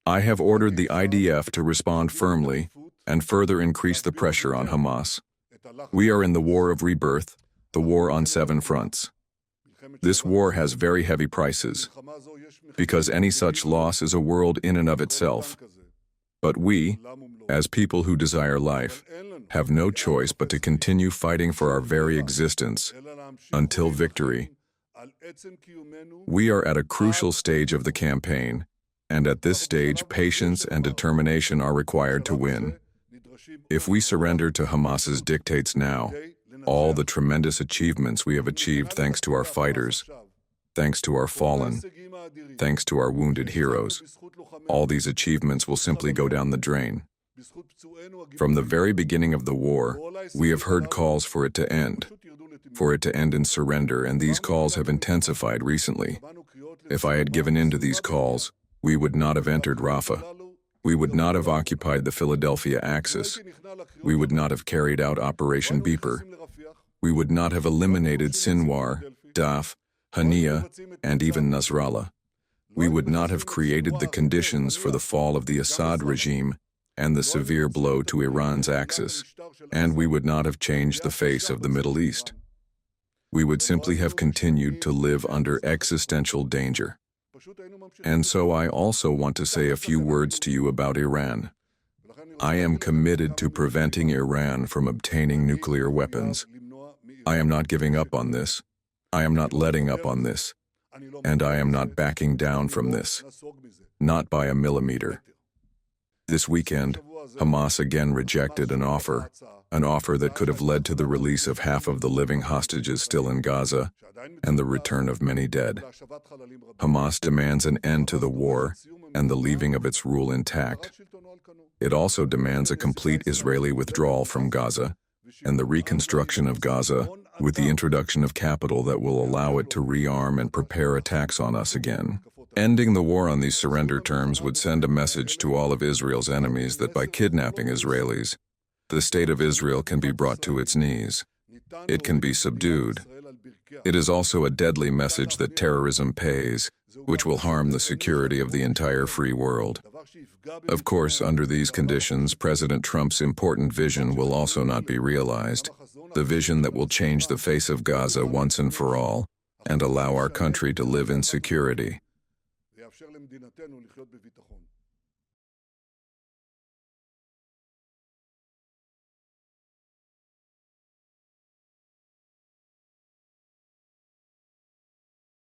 I have ordered the IDF to respond firmly and further increase the pressure on Hamas. We are in the war of rebirth, the war on 7 fronts. This war has very heavy prices, because any such loss is a world in and of itself. But we, as people who desire life, have no choice but to continue fighting for our very existence until victory. We are at a crucial stage of the campaign, and at this stage patience and determination are required to win. If we surrender to Hamas's dictates now, all the tremendous achievements we have achieved thanks to our fighters, thanks to our fallen, thanks to our wounded heroes, all these achievements will simply go down the drain. From the very beginning of the war, we have heard calls for it to end in surrender, and these calls have intensified recently. If I had given in to these calls, we would not have entered Rafah. We would not have occupied the Philadelphia Axis. We would not have carried out Operation Beeper. We would not have eliminated Sinwar, Daf, Hania, and even Nasrallah. We would not have created the conditions for the fall of the Assad regime and the severe blow to Iran's Axis, and we would not have changed the face of the Middle East. We would simply have continued to live under existential danger. And so I also want to say a few words to you about Iran. I am committed to preventing Iran from obtaining nuclear weapons. I am not giving up on this. I am not letting up on this. And I am not backing down from this. Not by a millimeter. This weekend, Hamas again rejected an offer that could have led to the release of half of the living hostages still in Gaza and the return of many dead. Hamas demands an end to the war and the leaving of its rule intact. It also demands a complete Israeli withdrawal from Gaza and the reconstruction of Gaza with the introduction of capital that will allow it to rearm and prepare attacks on us again. Ending the war on these surrender terms would send a message to all of Israel's enemies that by kidnapping Israelis, the state of Israel can be brought to its knees. It can be subdued. It is also a deadly message that terrorism pays, which will harm the security of the entire free world. Of course, under these conditions, President Trump's important vision will also not be realized, the vision that will change the face of Gaza once and for all, and allow our country to live in security. ויאפשר למדינתנו לחיות בביטחון.